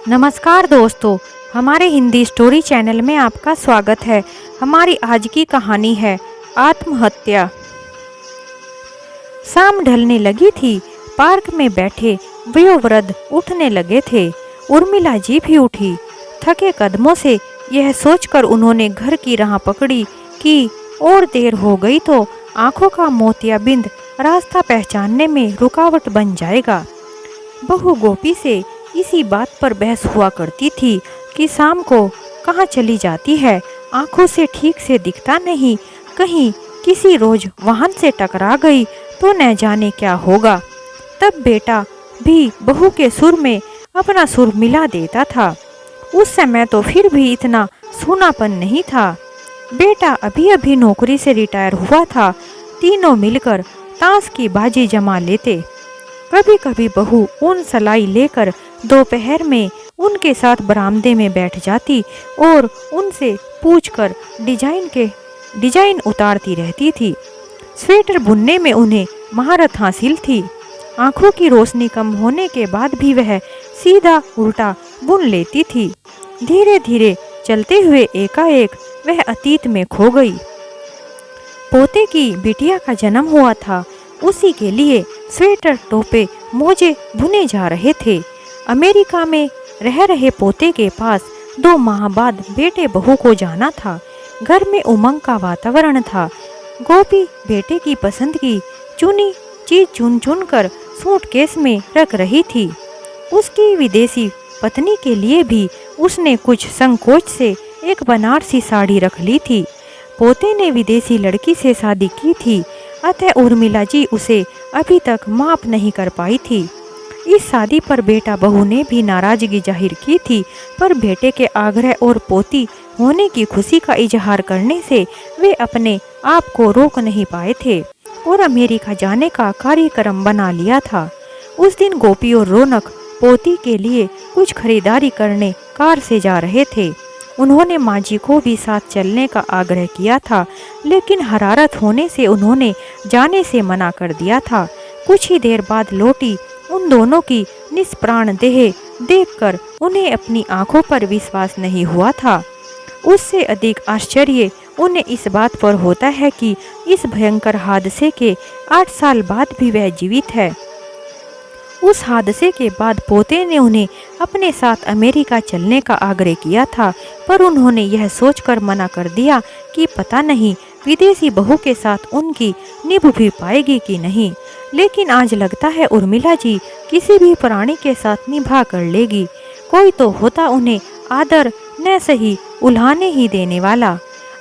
नमस्कार दोस्तों, हमारे हिंदी स्टोरी चैनल में आपका स्वागत है। हमारी आज की कहानी है आत्महत्या। शाम ढलने लगी थी। पार्क में बैठे वयोवृद्ध उठने लगे थे। उर्मिला जी भी उठी। थके कदमों से यह सोचकर उन्होंने घर की राह पकड़ी कि और देर हो गई तो आंखों का मोतियाबिंद रास्ता पहचानने में रुकावट बन जाएगा। बहू गोपी से इसी बात पर बहस हुआ करती थी कि शाम को कहाँ चली जाती है, आंखों से ठीक से दिखता नहीं, कहीं किसी रोज वाहन से टकरा गई तो न जाने क्या होगा। तब बेटा भी बहू के सुर में अपना सुर मिला देता था। उस समय तो फिर भी इतना सूनापन नहीं था। बेटा अभी अभी नौकरी से रिटायर हुआ था। तीनों मिलकर ताश की बाजी जमा लेते। कभी कभी बहू ऊन सलाई लेकर दोपहर में उनके साथ बरामदे में बैठ जाती और उनसे पूछकर डिजाइन उतारती रहती थी। स्वेटर बुनने में उन्हें महारत हासिल थी। आंखों की रोशनी कम होने के बाद भी वह सीधा उल्टा बुन लेती थी। धीरे धीरे चलते हुए एकाएक वह अतीत में खो गई। पोते की बिटिया का जन्म हुआ था। उसी के लिए स्वेटर, टोपे, मोजे बुने जा रहे थे। अमेरिका में रह रहे पोते के पास 2 माह बाद बेटे बहू को जाना था। घर में उमंग का वातावरण था। गोपी बेटे की पसंद की चुनी चीज चुन चुन कर सूटकेस में रख रही थी। उसकी विदेशी पत्नी के लिए भी उसने कुछ संकोच से एक बनारसी साड़ी रख ली थी। पोते ने विदेशी लड़की से शादी की थी, अतः उर्मिला जी उसे अभी तक माफ नहीं कर पाई थी। इस शादी पर बेटा बहू ने भी नाराजगी जाहिर की थी, पर बेटे के आग्रह और पोती होने की खुशी का इजहार करने से वे अपने आप को रोक नहीं पाए थे और अमेरिका जाने का कार्यक्रम बना लिया था। उस दिन गोपी और रौनक पोती के लिए कुछ खरीदारी करने कार से जा रहे थे। उन्होंने माँ जी को भी साथ चलने का आग्रह किया था, लेकिन हरारत होने से उन्होंने जाने से मना कर दिया था। कुछ ही देर बाद लौटी उन दोनों की निष्प्राण देह देखकर उन्हें अपनी आंखों पर विश्वास नहीं हुआ था। उससे अधिक आश्चर्य उन्हें इस बात पर होता है कि इस भयंकर हादसे के 8 साल बाद भी वह जीवित है। उस हादसे के बाद पोते ने उन्हें अपने साथ अमेरिका चलने का आग्रह किया था, पर उन्होंने यह सोचकर मना कर दिया कि पता नहीं विदेशी बहू के साथ उनकी निभ भी पाएगी कि नहीं। लेकिन आज लगता है उर्मिला जी किसी भी प्राणी के साथ निभा कर लेगी। कोई तो होता उन्हें आदर न सही उल्हाने ही देने वाला।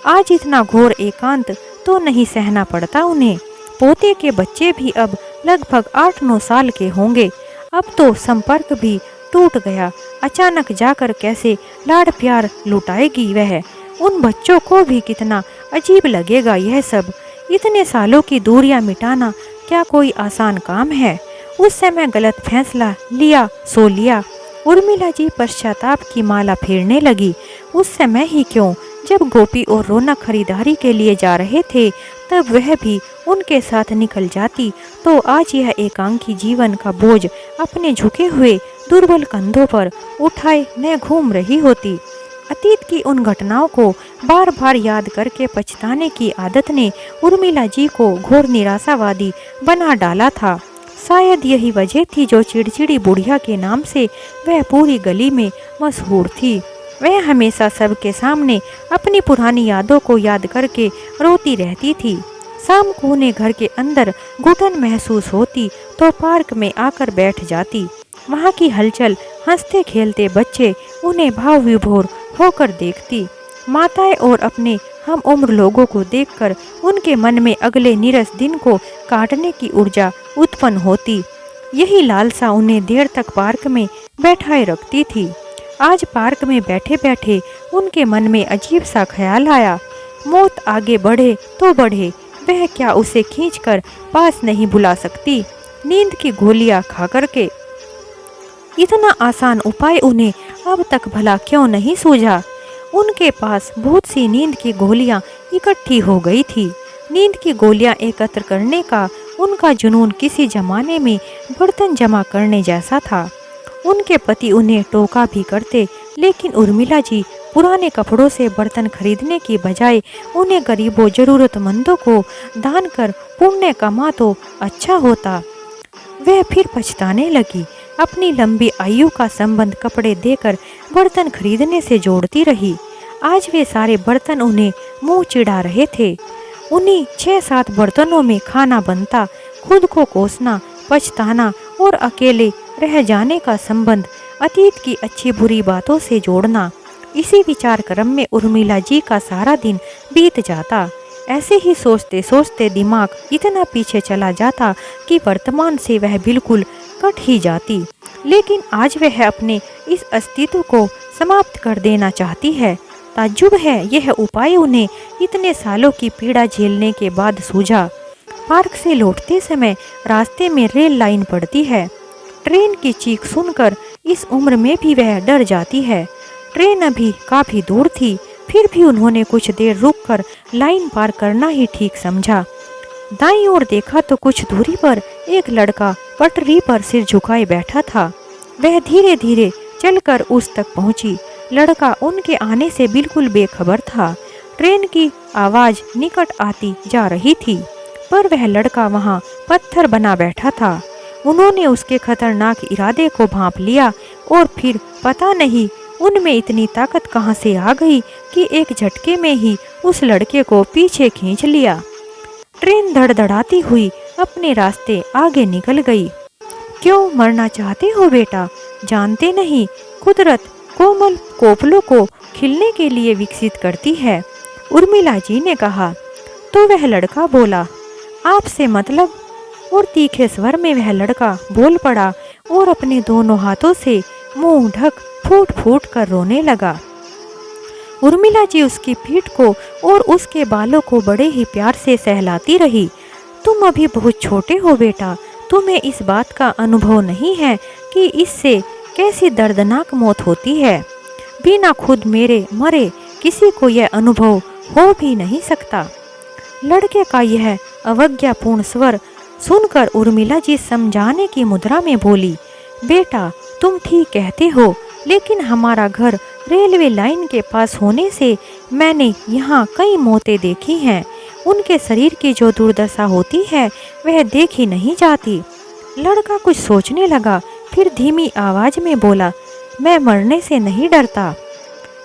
आज इतना घोर एकांत तो नहीं सहना पड़ता उन्हें। पोते के बच्चे भी अब लगभग 8-9 साल के होंगे। अब तो संपर्क भी टूट गया। अचानक जाकर कैसे लाड़ प्यार लुटाएगी वह। उन बच्चों को भी कितना अजीब लगेगा यह सब। इतने सालों की दूरियां मिटाना क्या कोई आसान काम है। उस समय गलत फैसला लिया सो लिया। उर्मिला जी पश्चाताप की माला फेरने लगी। उस समय ही क्यों, जब गोपी और रौनक खरीदारी के लिए जा रहे थे तब वह भी उनके साथ निकल जाती तो आज यह एकांकी जीवन का बोझ अपने झुके हुए दुर्बल कंधों पर उठाए न घूम रही होती। अतीत की उन घटनाओं को बार बार याद करके पछताने की आदत ने उर्मिला जी को घोर निराशावादी बना डाला था। शायद यही वजह थी जो चिड़चिड़ी बुढ़िया के नाम से वह पूरी गली में मशहूर थी। वह हमेशा सबके सामने अपनी पुरानी यादों को याद करके रोती रहती थी। शाम को उन्हें घर के अंदर घुटन महसूस होती तो पार्क में आकर बैठ जाती। वहाँ की हलचल, हंसते खेलते बच्चे उन्हें भाव विभोर होकर देखती। माताएं और अपने हम उम्र लोगों को देखकर उनके मन में अगले नीरस दिन को काटने की ऊर्जा उत्पन्न होती। यही लालसा उन्हें देर तक पार्क में बैठाए रखती थी। आज पार्क में बैठे बैठे उनके मन में अजीब सा ख्याल आया। मौत आगे बढ़े तो बढ़े, वह क्या उसे खींचकर पास नहीं बुला सकती नींद की गोलियां खा करके। इतना आसान उपाय उन्हें अब तक भला क्यों नहीं सूझा। उनके पास बहुत सी नींद की गोलियां इकट्ठी हो गई थी। नींद की गोलियां एकत्र करने का उनका जुनून किसी जमाने में बर्तन जमा करने जैसा था। उनके पति उन्हें टोका भी करते, लेकिन उर्मिला जी पुराने कपड़ों से बर्तन खरीदने की बजाय उन्हें गरीबों जरूरतमंदों को दान कर पुण्य कमा तो अच्छा होता। वह फिर पछताने लगी। अपनी लंबी आयु का संबंध कपड़े देकर बर्तन खरीदने से जोड़ती रही। आज वे सारे बर्तन उन्हें मुंह चिढ़ा रहे थे। उन्हीं 6-7 बर्तनों में खाना बनता, खुद को कोसना, पछताना और अकेले रह जाने का संबंध अतीत की अच्छी बुरी बातों से जोड़ना। इसी विचार क्रम में उर्मिला जी का सारा दिन बीत जाता। ऐसे ही सोचते सोचते दिमाग इतना पीछे चला जाता कि वर्तमान से वह बिल्कुल कट ही जाती। लेकिन आज वह अपने इस अस्तित्व को समाप्त कर देना चाहती है। ताज्जुब है, यह उपाय उन्हें इतने सालों की पीड़ा झेलने के बाद सूझा। पार्क से लौटते समय रास्ते में रेल लाइन पड़ती है। ट्रेन की चीख सुनकर इस उम्र में भी वह डर जाती है। ट्रेन अभी काफ़ी दूर थी, फिर भी उन्होंने कुछ देर रुककर लाइन पार करना ही ठीक समझा। दाईं ओर देखा तो कुछ दूरी पर एक लड़का पटरी पर सिर झुकाए बैठा था। वह धीरे धीरे चलकर उस तक पहुंची। लड़का उनके आने से बिल्कुल बेखबर था। ट्रेन की आवाज़ निकट आती जा रही थी, पर वह लड़का वहां पत्थर बना बैठा था। उन्होंने उसके खतरनाक इरादे को भांप लिया और फिर पता नहीं उनमें इतनी ताकत कहां से आ गई कि एक झटके में ही उस लड़के को पीछे खींच लिया। ट्रेन धड़धड़ाती हुई अपने रास्ते आगे निकल गई। क्यों मरना चाहते हो बेटा? जानते नहीं, कुदरत कोमल कोपलों को खिलने के लिए विकसित करती है, उर्मिला जी ने कहा। तो वह लड़का बोला, आपसे मतलब? और तीखे स्वर में वह लड़का बोल पड़ा और अपने दोनों हाथों से मुंह ढक फूट फूट कर रोने लगा। उर्मिला जी उसकी पीठ को और उसके बालों को बड़े ही प्यार से सहलाती रही। तुम अभी बहुत छोटे हो बेटा, तुम्हें इस बात का अनुभव नहीं है कि इससे कैसी दर्दनाक मौत होती है। बिना खुद मेरे मरे किसी को यह अनुभव हो भी नहीं सकता। लड़के का यह अवज्ञापूर्ण स्वर सुनकर उर्मिला जी समझाने की मुद्रा में बोली, बेटा तुम ठीक कहते हो, लेकिन हमारा घर रेलवे लाइन के पास होने से मैंने यहाँ कई मौतें देखी हैं। उनके शरीर की जो दुर्दशा होती है वह देखी नहीं जाती। लड़का कुछ सोचने लगा, फिर धीमी आवाज में बोला, मैं मरने से नहीं डरता,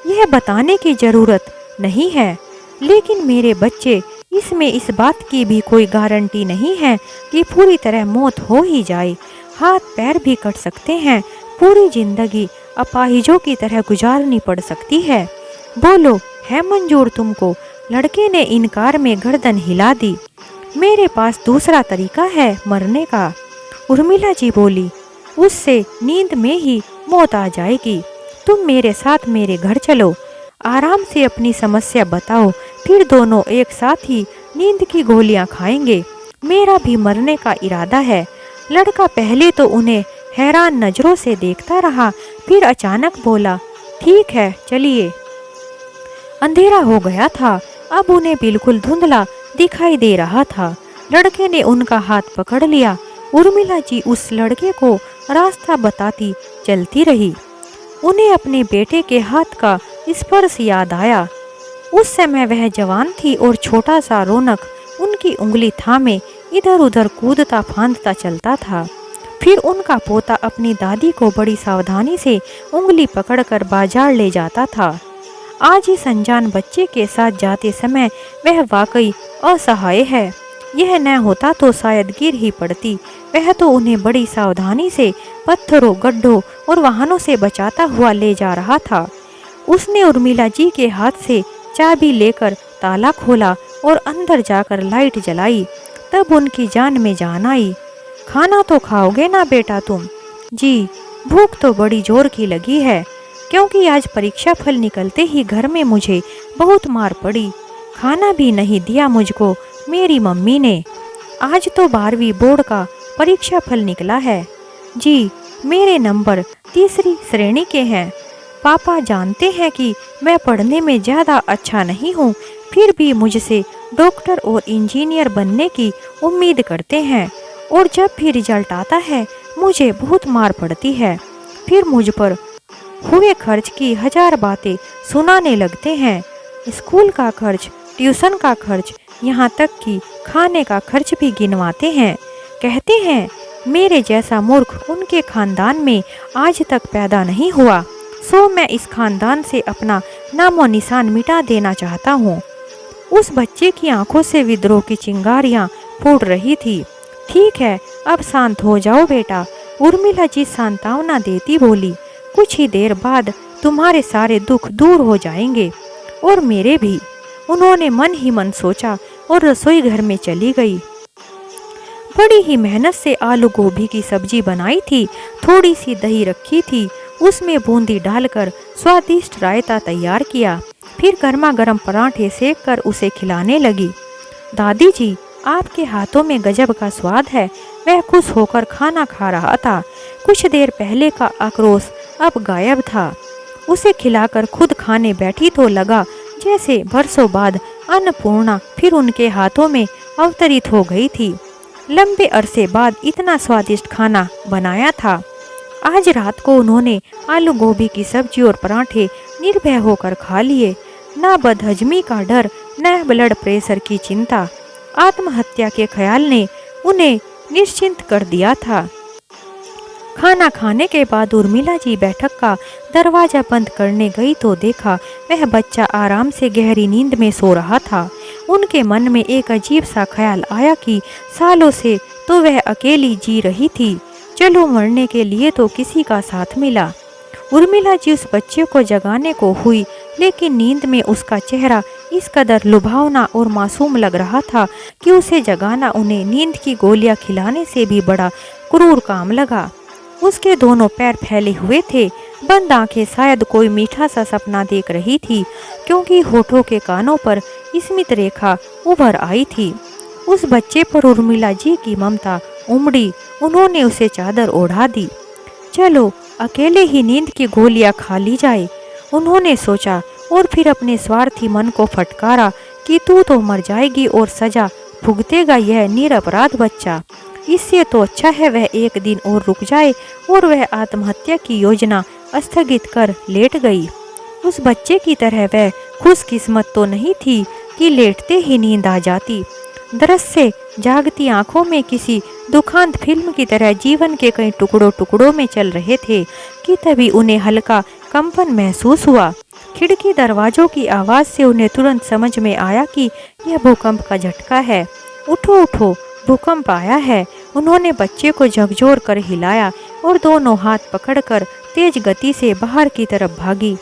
यह बताने की जरूरत नहीं है, लेकिन मेरे बच्चे इसमें इस बात की भी कोई गारंटी नहीं है कि पूरी तरह मौत हो ही जाए। हाथ पैर भी कट सकते हैं, पूरी जिंदगी अपाहिजों की तरह गुजारनी पड़ सकती है। बोलो, है मंजूर तुमको? लड़के ने इनकार में गर्दन हिला दी। मेरे पास दूसरा तरीका है मरने का, उर्मिला जी बोली। उससे नींद में ही मौत आ जाएगी। तुम मेरे साथ मेरे घर चलो, आराम से अपनी समस्या बताओ, फिर दोनों एक साथ ही नींद की गोलियां खाएंगे। मेरा भी मरने का इरादा है। लड़का पहले तो उन्हें हैरान नजरों से देखता रहा, फिर अचानक बोला, ठीक है चलिए। अंधेरा हो गया था, अब उन्हें बिल्कुल धुंधला दिखाई दे रहा था। लड़के ने उनका हाथ पकड़ लिया। उर्मिला जी उस लड़के को रास्ता बताती चलती रही। उन्हें अपने बेटे के हाथ का स्पर्श याद आया। उस समय वह जवान थी और छोटा सा रौनक उनकी उंगली थामे इधर उधर कूदता फांदता चलता था। फिर उनका पोता अपनी दादी को बड़ी सावधानी से उंगली पकड़कर बाजार ले जाता था। आज इस अनजान बच्चे के साथ जाते समय वह वाकई असहाय है। यह न होता तो शायद गिर ही पड़ती। वह तो उन्हें बड़ी सावधानी से पत्थरों, गड्ढों और वाहनों से बचाता हुआ ले जा रहा था। उसने उर्मिला जी के हाथ से चाबी लेकर ताला खोला और अंदर जाकर लाइट जलाई। तब उनकी जान में जान आई। खाना तो खाओगे ना बेटा तुम? जी, भूख तो बड़ी जोर की लगी है, क्योंकि आज परीक्षा फल निकलते ही घर में मुझे बहुत मार पड़ी। खाना भी नहीं दिया मुझको मेरी मम्मी ने। आज तो 12वीं बोर्ड का परीक्षा फल निकला है। जी, मेरे नंबर तीसरी श्रेणी के हैं। पापा जानते हैं कि मैं पढ़ने में ज़्यादा अच्छा नहीं हूँ, फिर भी मुझसे डॉक्टर और इंजीनियर बनने की उम्मीद करते हैं, और जब भी रिजल्ट आता है मुझे बहुत मार पड़ती है। फिर मुझ पर हुए खर्च की 1000 बातें सुनाने लगते हैं। स्कूल का खर्च, ट्यूशन का खर्च, यहाँ तक कि खाने का खर्च भी गिनवाते हैं। कहते हैं मेरे जैसा मूर्ख उनके खानदान में आज तक पैदा नहीं हुआ, सो मैं इस खानदान से अपना नामो निशान मिटा देना चाहता हूँ। उस बच्चे की आंखों से विद्रोह की चिंगारियाँ फूट रही थी। ठीक है, अब शांत हो जाओ बेटा, उर्मिला जी सांत्वना देती बोली। कुछ ही देर बाद तुम्हारे सारे दुख दूर हो जाएंगे और मेरे भी। उन्होंने मन ही मन सोचा और रसोई घर में चली गई। बड़ी ही मेहनत से आलू गोभी की सब्जी बनाई थी। थोड़ी सी दही रखी थी, उसमें बूंदी डालकर स्वादिष्ट रायता तैयार किया। फिर गर्मा गर्म पराठे सेक कर उसे खिलाने लगी। दादी जी, आपके हाथों में गजब का स्वाद है। वह खुश होकर खाना खा रहा था। कुछ देर पहले का आक्रोश अब गायब था। उसे खिलाकर खुद खाने बैठी तो लगा जैसे बरसों बाद अन्नपूर्णा फिर उनके हाथों में अवतरित हो गई थी। लंबे अरसे बाद इतना स्वादिष्ट खाना बनाया था। आज रात को उन्होंने आलू गोभी की सब्जी और पराठे निर्भय होकर खा लिए। न बदहजमी का डर, न ब्लड प्रेशर की चिंता। आत्महत्या के ख्याल ने उन्हें निश्चिंत कर दिया था। खाना खाने के बाद उर्मिला जी बैठक का दरवाजा बंद करने गई तो देखा वह बच्चा आराम से गहरी नींद में सो रहा था। उनके मन में एक अजीब सा ख्याल आया कि सालों से तो वह अकेली जी रही थी, चलो मरने के लिए तो किसी का साथ मिला। उर्मिला जी उस बच्चे को जगाने को हुई, लेकिन नींद में उसका चेहरा इस कदर लुभावना और मासूम लग रहा था कि उसे जगाना उन्हें नींद की गोलियां खिलाने से भी बड़ा क्रूर काम लगा। उसके दोनों पैर फैले हुए थे। बंद आंखें शायद कोई मीठा सा सपना देख रही थी, क्योंकि होठों के कानों पर स्मित रेखा उभर आई थी। उस बच्चे पर उर्मिला जी की ममता उमड़ी। उन्होंने उसे चादर ओढ़ा दी। चलो अकेले ही नींद की गोलियां खा ली जाए, उन्होंने सोचा, और फिर अपने स्वार्थी मन को फटकारा कि तू तो मर जाएगी और सजा भुगतेगा यह निरपराध बच्चा। इससे तो अच्छा है वह एक दिन और रुक जाए। और वह आत्महत्या की योजना स्थगित कर लेट गई। उस बच्चे की तरह वह खुशकिस्मत तो नहीं थी कि लेटते ही नींद आ जाती। दरअसल जागती आंखों में किसी दुखांत फिल्म की तरह जीवन के कई टुकड़ों टुकड़ों में चल रहे थे कि तभी उन्हें हल्का कंपन महसूस हुआ। खिड़की दरवाजों की आवाज़ से उन्हें तुरंत समझ में आया कि यह भूकंप का झटका है। उठो उठो, भूकंप आया है। उन्होंने बच्चे को झकझोर कर हिलाया और दोनों हाथ पकड़कर तेज गति से बाहर की तरफ भागी।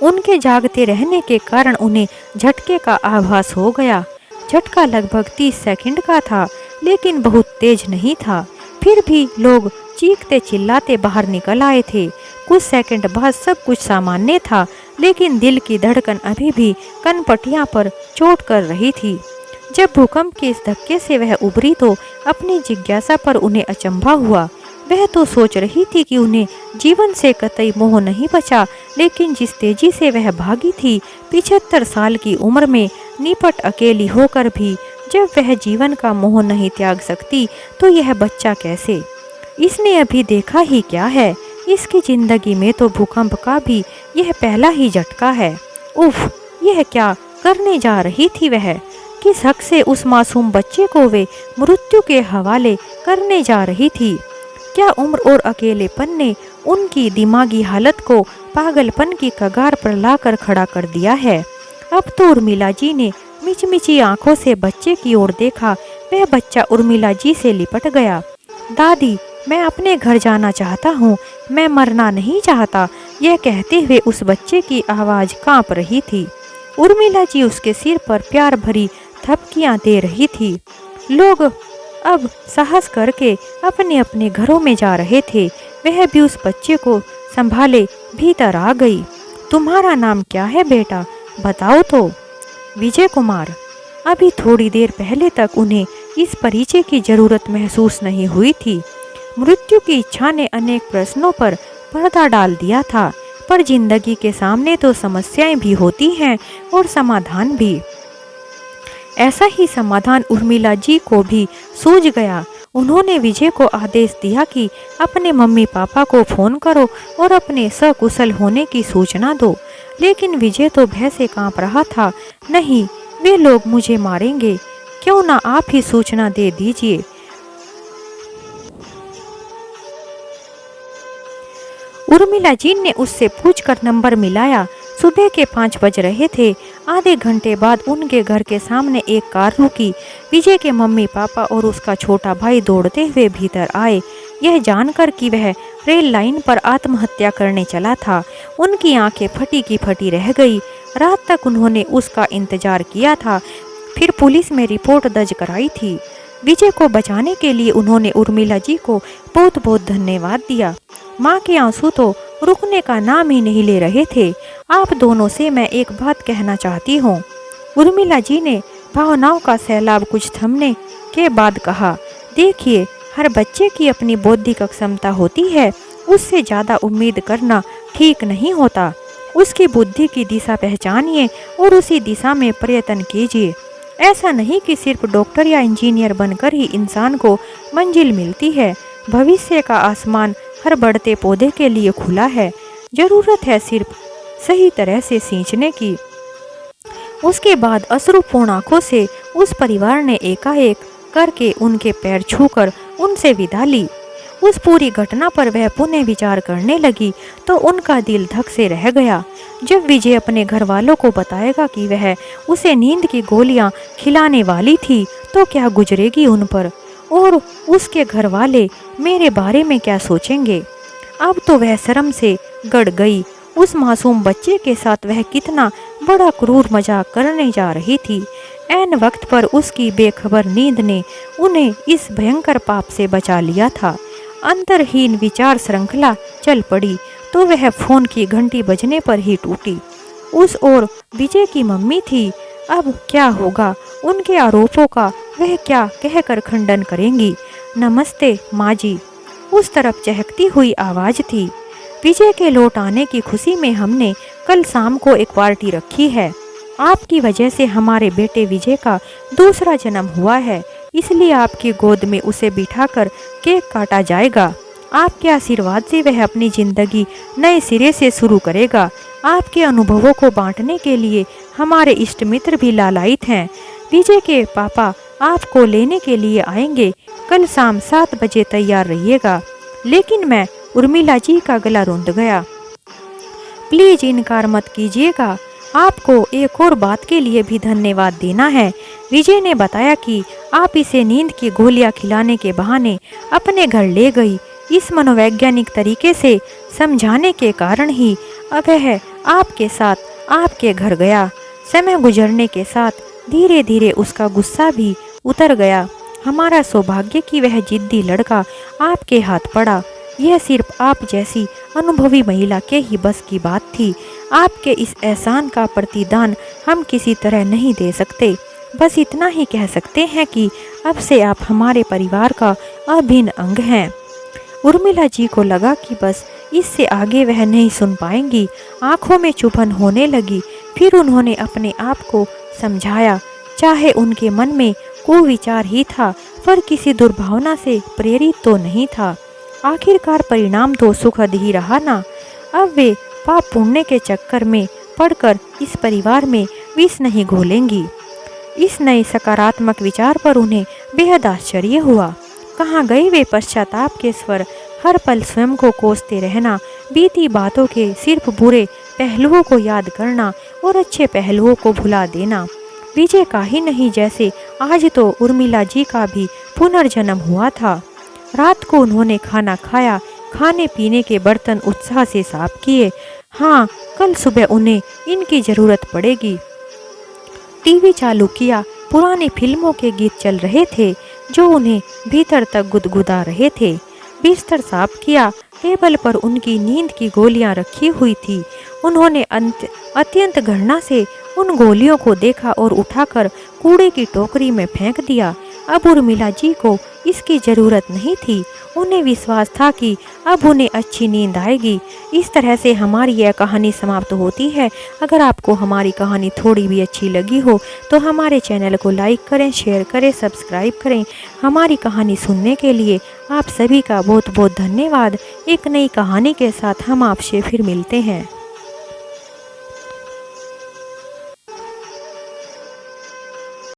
उनके जागते रहने के कारण उन्हें झटके का आभास हो गया। झटका लगभग 30 सेकंड का था, लेकिन बहुत तेज नहीं था। फिर भी लोग चीखते चिल्लाते बाहर निकल आए थे। कुछ सेकंड बाद सब कुछ सामान्य था, लेकिन दिल की धड़कन अभी भी कनपटियां पर चोट कर रही थी। जब भूकंप के इस धक्के से वह उभरी तो अपनी जिज्ञासा पर उन्हें अचंभा हुआ। वह तो सोच रही थी कि उन्हें जीवन से कतई मोह नहीं बचा, लेकिन जिस तेजी से वह भागी थी, 75 साल की उम्र में निपट अकेली होकर भी जब वह जीवन का मोह नहीं त्याग सकती, तो यह बच्चा कैसे? इसने अभी देखा ही क्या है? इसकी जिंदगी में तो भूकंप का भी यह पहला ही झटका है। उफ, यह क्या करने जा रही थी वह? किस हक से उस मासूम बच्चे को वे मृत्यु के हवाले करने जा रही थी? क्या उम्र और अकेलेपन ने उनकी दिमागी हालत को पागलपन की कगार पर लाकर खड़ा कर दिया है? अब तो उर्मिला जी ने मिचमिची आंखों से बच्चे की ओर देखा। वह बच्चा उर्मिला जी से लिपट गया। दादी, मैं अपने घर जाना चाहता हूँ, मैं मरना नहीं चाहता। यह कहते हुए उस बच्चे की आवाज़ कांप रही थी। उर्मिला जी उसके सिर पर प्यार भरी थपकियां दे रही थी। लोग अब साहस करके अपने अपने घरों में जा रहे थे। वह भी उस बच्चे को संभाले भीतर आ गई। तुम्हारा नाम क्या है बेटा, बताओ तो? विजय कुमार। अभी थोड़ी देर पहले तक उन्हें इस परिचय की जरूरत महसूस नहीं हुई थी। मृत्यु की इच्छा ने अनेक प्रश्नों पर पर्दा डाल दिया था, पर जिंदगी के सामने तो समस्याएं भी होती हैं और समाधान भी। ऐसा ही समाधान उर्मिला जी को भी सूझ गया। उन्होंने विजय को आदेश दिया कि अपने मम्मी पापा को फोन करो और अपने सकुशल होने की सूचना दो। लेकिन विजय तो भय से कांप रहा था। नहीं, वे लोग मुझे मारेंगे, क्यों ना आप ही सूचना दे दीजिए। उर्मिला जी ने उससे पूछकर नंबर मिलाया। सुबह के 5 बज रहे थे। आधे घंटे बाद उनके घर के सामने एक कार रुकी। विजय के मम्मी पापा और उसका छोटा भाई दौड़ते हुए भीतर आए, यह जानकर कि वह रेल लाइन पर आत्महत्या करने चला था। उनकी आंखें फटी की फटी रह गई। रात तक उन्होंने उसका इंतजार किया था, फिर पुलिस में रिपोर्ट दर्ज कराई थी। विजय को बचाने के लिए उन्होंने उर्मिला जी को बहुत बहुत धन्यवाद दिया। माँ के आंसू तो रुकने का नाम ही नहीं ले रहे थे। आप दोनों से मैं एक बात कहना चाहती हूँ। उर्मिला जी ने भावनाओं का सैलाब कुछ थमने के बाद कहा, देखिए, हर बच्चे की अपनी बौद्धिक क्षमता होती है, उससे ज़्यादा उम्मीद करना ठीक नहीं होता। उसकी बुद्धि की दिशा पहचानिए और उसी दिशा में प्रयत्न कीजिए। ऐसा नहीं कि सिर्फ डॉक्टर या इंजीनियर बनकर ही इंसान को मंजिल मिलती है। भविष्य का आसमान हर बढ़ते पौधे के लिए खुला है, जरूरत है सिर्फ सही तरह से सींचने की। उसके बाद अश्रुपूर्ण आंखों से उस परिवार ने एकाएक करके उनके पैर छूकर उनसे विदा ली। उस पूरी घटना पर वह पुनः विचार करने लगी तो उनका दिल धक से रह गया। जब विजय अपने घर वालों को बताएगा कि वह उसे नींद की गोलियां खिलाने वाली थी तो क्या गुजरेगी उन पर, और उसके घर वाले मेरे बारे में क्या सोचेंगे। अब तो वह शर्म से गड़ गई। उस मासूम बच्चे के साथ वह कितना बड़ा क्रूर मजाक करने जा रही थी। ऐन वक्त पर उसकी बेखबर नींद ने उन्हें इस भयंकर पाप से बचा लिया था। अंतरहीन विचार श्रृंखला चल पड़ी तो वह फोन की घंटी बजने पर ही टूटी। उस ओर विजय की मम्मी थी। अब क्या होगा? उनके आरोपों का वह क्या कहकर खंडन करेंगी? नमस्ते माँ जी, उस तरफ चहकती हुई आवाज थी। विजय के लौट आने की खुशी में हमने कल शाम को एक पार्टी रखी है। आपकी वजह से हमारे बेटे विजय का दूसरा जन्म हुआ है, इसलिए आपकी गोद में उसे बिठाकर केक काटा जाएगा। आपके आशीर्वाद से वह अपनी जिंदगी नए सिरे से शुरू करेगा। आपके अनुभवों को बांटने के लिए हमारे इष्ट मित्र भी लालायित हैं। विजय के पापा आपको लेने के लिए आएंगे। कल शाम 7 बजे तैयार रहिएगा। लेकिन मैं उर्मिला जी का गला रूंध गया। प्लीज इनकार मत कीजिएगा। आपको एक और बात के लिए भी धन्यवाद देना है। विजय ने बताया कि आप इसे नींद की गोलियां खिलाने के बहाने अपने घर ले गई। इस मनोवैज्ञानिक तरीके से समझाने के कारण ही वह आपके साथ आपके घर गया। समय गुजरने के साथ धीरे धीरे उसका गुस्सा भी उतर गया। हमारा सौभाग्य कि वह जिद्दी लड़का आपके हाथ पड़ा। यह सिर्फ आप जैसी अनुभवी महिला के ही बस की बात थी। आपके इस एहसान का प्रतिदान हम किसी तरह नहीं दे सकते। बस इतना ही कह सकते हैं कि अब से आप हमारे परिवार का अभिन्न अंग हैं। उर्मिला जी को लगा कि बस इससे आगे वह नहीं सुन पाएंगी। आंखों में चुभन होने लगी। फिर उन्होंने अपने आप को समझाया, चाहे उनके मन में कुविचार ही था पर किसी दुर्भावना से प्रेरित तो नहीं था। आखिरकार परिणाम तो सुखद ही रहा ना। अब वे पाप पुण्य के चक्कर में पड़कर इस परिवार में विष नहीं घोलेंगी। इस नए सकारात्मक विचार पर उन्हें बेहद आश्चर्य हुआ। कहाँ गए वे पश्चाताप के स्वर? हर पल स्वयं को कोसते रहना, बीती बातों के सिर्फ बुरे पहलुओं को याद करना और अच्छे पहलुओं को भुला देना। विजय का ही नहीं, जैसे आज तो उर्मिला जी का भी पुनर्जन्म हुआ था। रात को उन्होंने खाना खाया। खाने पीने के बर्तन उत्साह से साफ किए। हाँ, कल सुबह उन्हें इनकी जरूरत पड़ेगी। टीवी चालू किया। पुरानी फिल्मों के गीत चल रहे थे जो उन्हें भीतर तक गुदगुदा रहे थे। बिस्तर साफ किया। टेबल पर उनकी नींद की गोलियां रखी हुई थी। उन्होंने अत्यंत घृणा से उन गोलियों को देखा और उठाकर कूड़े की टोकरी में फेंक दिया। अब उर्मिला जी को इसकी ज़रूरत नहीं थी। उन्हें विश्वास था कि अब उन्हें अच्छी नींद आएगी। इस तरह से हमारी यह कहानी समाप्त होती है। अगर आपको हमारी कहानी थोड़ी भी अच्छी लगी हो तो हमारे चैनल को लाइक करें, शेयर करें, सब्सक्राइब करें। हमारी कहानी सुनने के लिए आप सभी का बहुत बहुत धन्यवाद। एक नई कहानी के साथ हम आपसे फिर मिलते हैं।